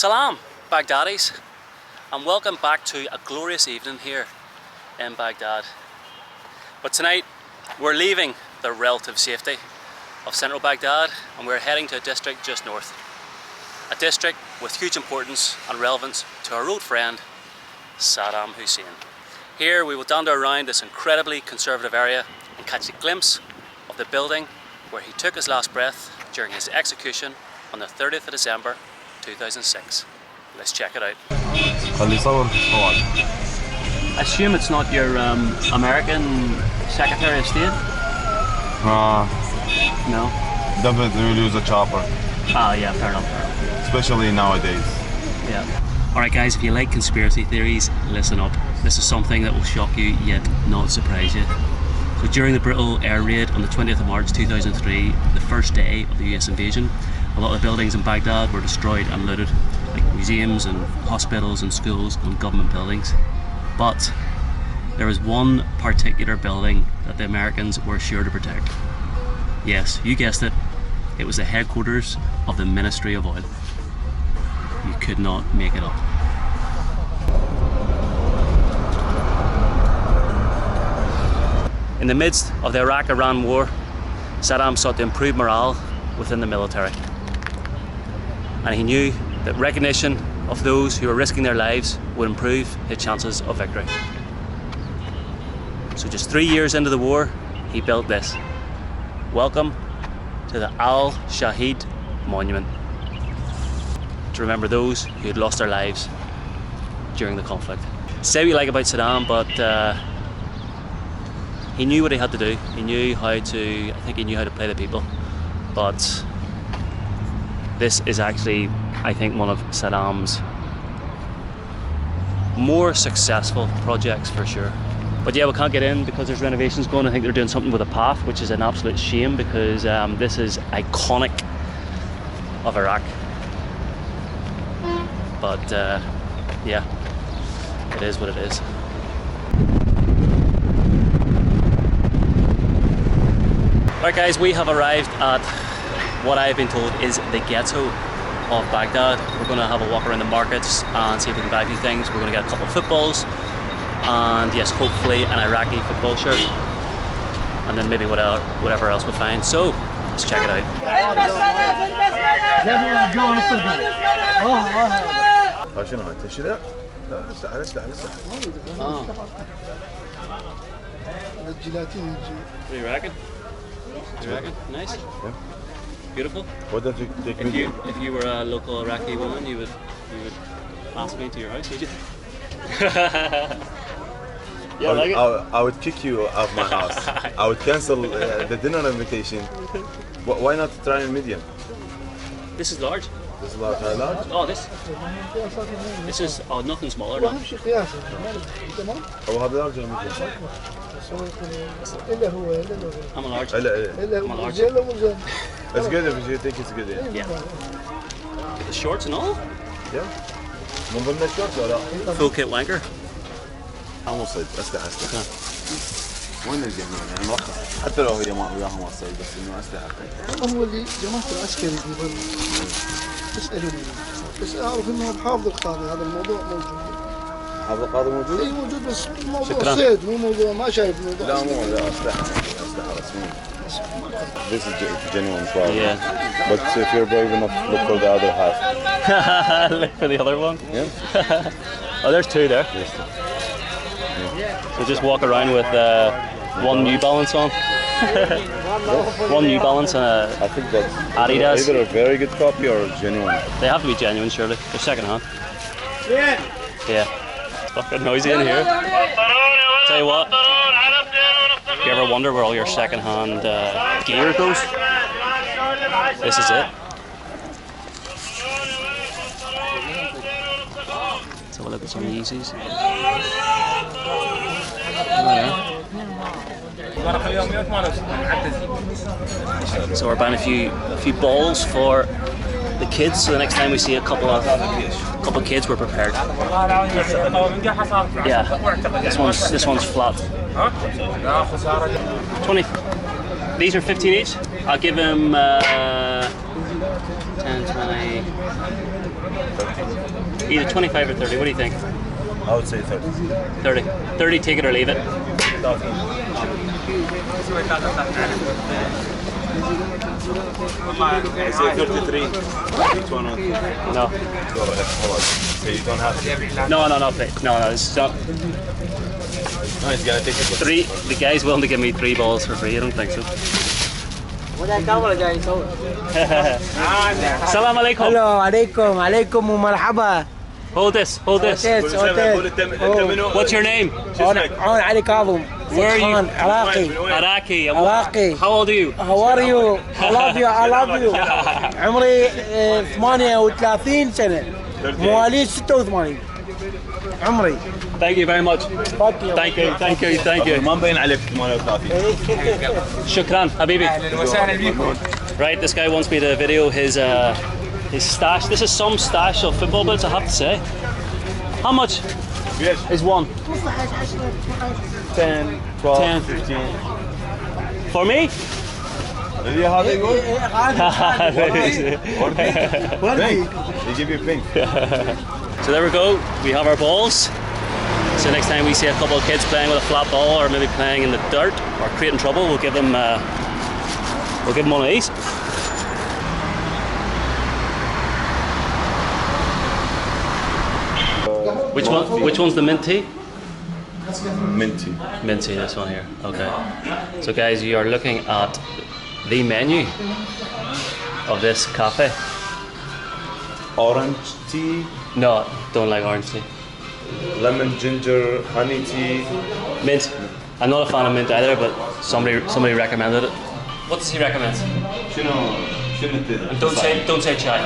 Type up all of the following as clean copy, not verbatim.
Salam, Baghdadis, and welcome back to a glorious evening here in Baghdad. But tonight we're leaving the relative safety of central Baghdad and we're heading to a district just north. A district with huge importance and relevance to our old friend Saddam Hussein. Here we will wander around this incredibly conservative area and catch a glimpse of the building where he took his last breath during his execution on the 30th of December 2006. Let's check it out. I assume it's not your American Secretary of State? No? Definitely will use a chopper. Ah, yeah, fair enough. Especially nowadays. Yeah. Alright guys, if you like conspiracy theories, listen up. This is something that will shock you yet not surprise you. So during the brutal air raid on the 20th of March 2003, the first day of the US invasion, a lot of the buildings in Baghdad were destroyed and looted, like museums and hospitals and schools and government buildings. But there was one particular building that the Americans were sure to protect. Yes, you guessed it, it was the headquarters of the Ministry of Oil. You could not make it up. In the midst of the Iraq-Iran war, Saddam sought to improve morale within the military. And he knew that recognition of those who were risking their lives would improve his chances of victory. So just 3 years into the war, he built this. Welcome to the Al-Shaheed Monument, to remember those who had lost their lives during the conflict. Say what you like about Saddam, but he knew what he had to do. He knew how to, I think he knew how to play the people. But this is actually, I think, one of Saddam's more successful projects for sure. But yeah, we can't get in because there's renovations going. I think they're doing something with a path, which is an absolute shame because this is iconic of Iraq. But yeah, it is what it is. Right guys, we have arrived at what I've been told is the Ghetto of Baghdad. We're going to have a walk around the markets and see if we can buy a few things. We're going to get a couple of footballs and yes, hopefully an Iraqi football shirt, and then maybe whatever else we find. So let's check it out. What do you reckon? Nice? Yeah. Beautiful? What did you take if you were a local Iraqi woman, you would ask me to your house, would you? Yeah, I would kick you out of my house. I would cancel the dinner invitation. Why not try a medium? This is large. This is large. Large? Oh, this is nothing smaller. No. Oh, have large or medium? I'm a large. I'm a large. It's good if you think it's good. Yeah. The shorts and all? Yeah. من ضمن الشورت ولا؟ Full kit wanker. صيد أسلحة. وين الجميع يعني مرخص حتى لو هي ما وياها ما صيد بس إنه أسلحة. هو اللي جماعة العسكري يظل يسألوني بس أعرف إنه بحافظ القاضي هذا الموضوع موجود. حافظ القاضي موجود؟ إي موجود بس موضوع صيد مو موضوع ما شايف موضوع. لا مو لا أسلحة رسمية. This is genuine problem. Yeah. But if you're brave enough, look for the other half. Look for the other one? Yeah. Oh, there's two there. Yes. Yeah. So just walk around with one New Balance on. One New Balance and a I think that's Adidas. either a very good copy or genuine. They have to be genuine, surely. They're second hand. Yeah. It's fucking noisy in here. Tell you what. If you ever wonder where all your second-hand gear goes, this is it. Let's have a look at some Yeezys. So we're buying a few balls for the kids, so the next time we see a couple of kids, we're prepared. Yeah, this one's flat. 20. These are 15 each. I'll give him 10, 20, Either 25 or 30, what do you think? I would say 30. 30. 30, take it or leave it. I say 33. Which one? No. So you don't have to. No, please. No, this is not. No, he's gonna take it. Three. The guy's willing to give me 3 balls for free. I don't think so. Salam alaikum. Hello, alaikum ومرحبا. Hold this. Yes, What's your name? عون علي كاظم. Where are you? عراقي. Iraqi. How old are you? How are you? I love you. عمري 38 سنة. مواليد 86. عمري. Thank you very much. Thank you. ما مبين عليك 38. Shukran, habibi. Right, this guy wants me to video his stash. This is some stash of football boots, I have to say. How much is one? 10, 12, 10. 15. For me? هذا يقول وردي. They give you pink. So there we go, we have our balls. So next time we see a couple of kids playing with a flat ball or maybe playing in the dirt or creating trouble, we'll give them one of these. Which one's the mint tea? Minty. Minty, this one here. Okay. So guys, you are looking at the menu of this cafe. Orange tea, No, don't like orange tea. lemon, ginger, honey tea. Mint. I'm not a fan of mint either, but somebody recommended it. What does he recommend? شنو Don't say chai.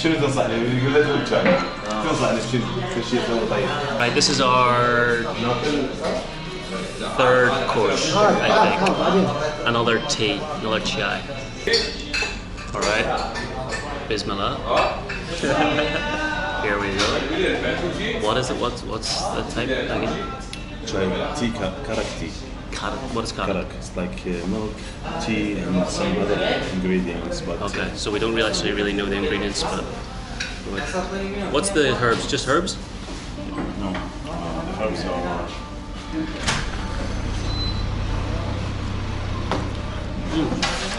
شنو تنصحني؟ يقول لا تقول شاي. تنصحني شنو شيء طيب. Right, this is our 3rd course, I think. Another tea, another chai. All right. Bismillah. Here we go. What is it? What's the type again? Chai, tea, karak tea. What is karak? Karak, it's like milk, tea, and some other ingredients. But Okay, so we don't actually really know the ingredients, but what's the herbs? Just herbs? no, the herbs are.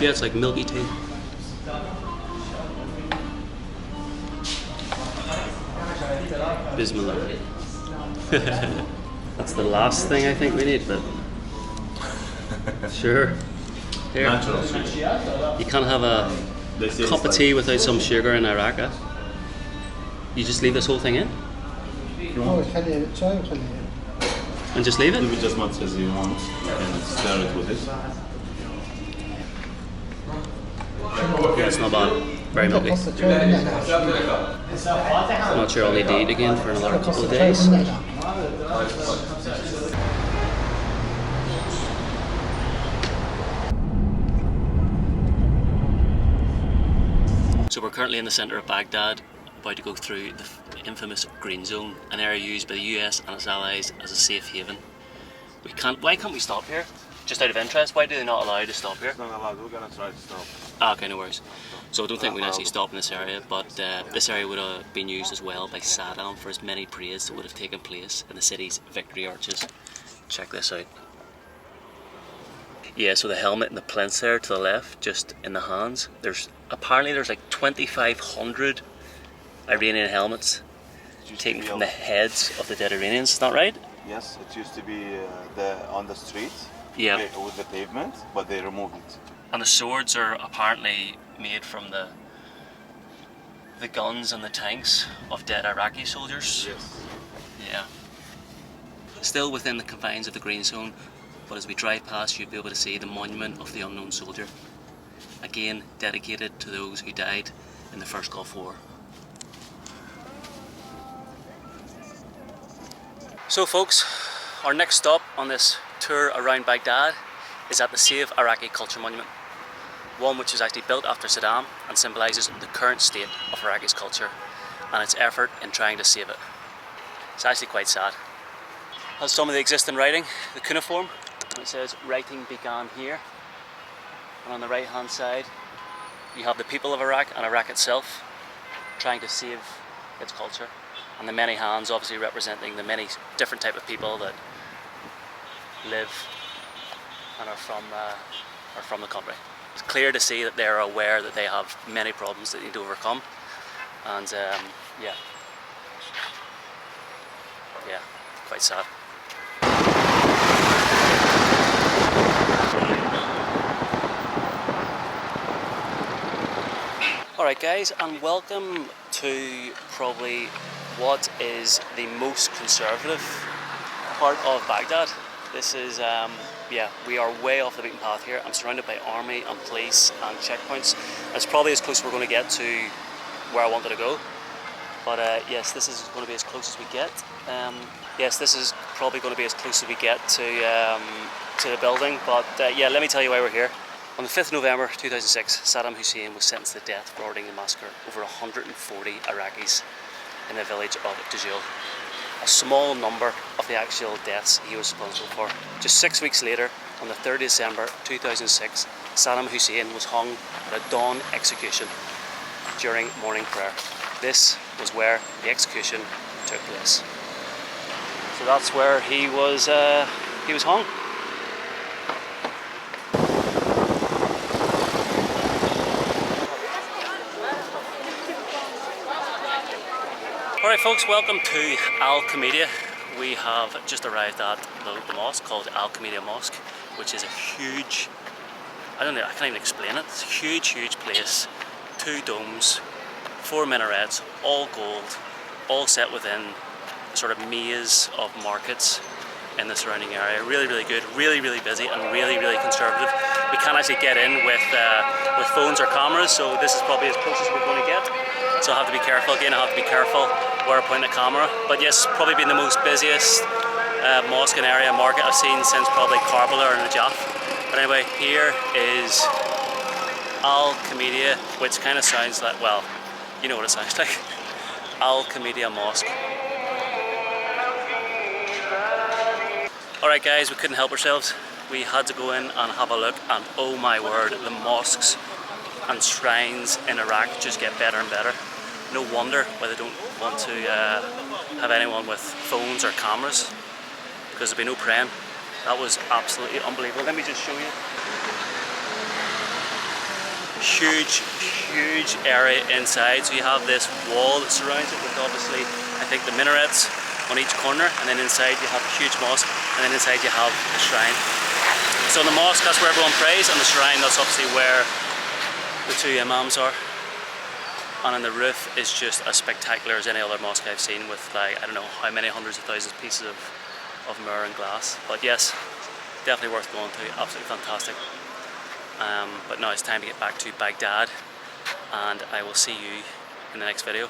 Yeah, it's like milky tea. Bismillah. That's the last thing I think we need, but sure. Here. Natural sweet. You can't have a They say cup of it's tea without some sugar in Iraq. Eh? You just leave this whole thing in خليه شاي وخليه. and just leave it? Leave it as much as you want and stir it with it. Yeah, it's not bad. Very milky. قصة شاي بالنعناع. I'm not sure I'll need to eat again for another couple of days. So we're currently in the centre of Baghdad, about to go through the infamous Green Zone, an area used by the US and its allies as a safe haven. Why can't we stop here? Just out of interest, why do they not allow you to stop here? Not allowed. We're gonna try to stop. Okay, no worries. So I don't think we can actually stop in this area, but this area would have been used as well by Saddam for his many parades that would have taken place in the city's victory arches. Check this out. Yeah, so the helmet and the plinth there to the left, just in the hands. Apparently there's like 2,500 Iranian helmets taken from the heads of the dead Iranians. Is that right? Yes, it used to be on the street. Yeah. With the pavement, but they removed it. And the swords are apparently made from the guns and the tanks of dead Iraqi soldiers. Yes. Yeah. Still within the confines of the Green Zone, but as we drive past you'll be able to see the monument of the unknown soldier. Again, dedicated to those who died in the First Gulf War. So folks, our next stop on this tour around Baghdad is at the Save Iraqi Culture Monument. One which was actually built after Saddam and symbolises the current state of Iraqi's culture and its effort in trying to save it. It's actually quite sad. It has some of the existing writing, the cuneiform, and it says writing began here. And on the right hand side you have the people of Iraq and Iraq itself trying to save its culture, and the many hands obviously representing the many different type of people that live and are from the country. It's clear to see that they're aware that they have many problems that they need to overcome, and yeah, quite sad. Alright guys, and welcome to probably what is the most conservative part of Baghdad. This is, we are way off the beaten path here. I'm surrounded by army and police and checkpoints. It's probably as close as we're going to get to where I wanted to go. But yes, this is going to be as close as we get. This is probably going to be as close as we get to the building. But yeah, let me tell you why we're here. On the 5th of November 2006, Saddam Hussein was sentenced to death for ordering the massacre over 140 Iraqis in the village of Dodgiest. A small number of the actual deaths he was responsible for. Just 6 weeks later, on the 3rd of December 2006, Saddam Hussein was hung at a dawn execution during morning prayer. This was where the execution took place. So that's where he was hung. Alright folks, welcome to Al-Kadhimiya. We have just arrived at the mosque called Al-Kadhimiya Mosque, which is a huge, I can't even explain it. It's a huge place, 2 domes, 4 minarets, all gold, all set within a sort of maze of markets in the surrounding area. Really good, really busy, and really conservative. We can't actually get in with phones or cameras, so this is probably as close as we're going to get. So I have to be careful. Again, I have to be careful where I point the camera. But yes, probably been the most busiest mosque and area market I've seen since probably Karbala or Najaf. But anyway, here is Al-Kadhimiya, which kind of sounds like, well, you know what it sounds like. Al-Kadhimiya Mosque. Alright guys, we couldn't help ourselves. We had to go in and have a look, and oh my word, the mosques and shrines in Iraq just get better and better. No wonder why they don't want to have anyone with phones or cameras, because there'll be no praying. That was absolutely unbelievable. Let me just show you. Huge area inside. So you have this wall that surrounds it with obviously, I think, the minarets on each corner, and then inside you have a huge mosque, and then inside you have the shrine. So in the mosque, that's where everyone prays, and the shrine, that's obviously where the 2 imams are. And on the roof is just as spectacular as any other mosque I've seen, with like, I don't know how many hundreds of thousands of pieces of mirror and glass. But yes, definitely worth going to, absolutely fantastic. But now it's time to get back to Baghdad, and I will see you in the next video.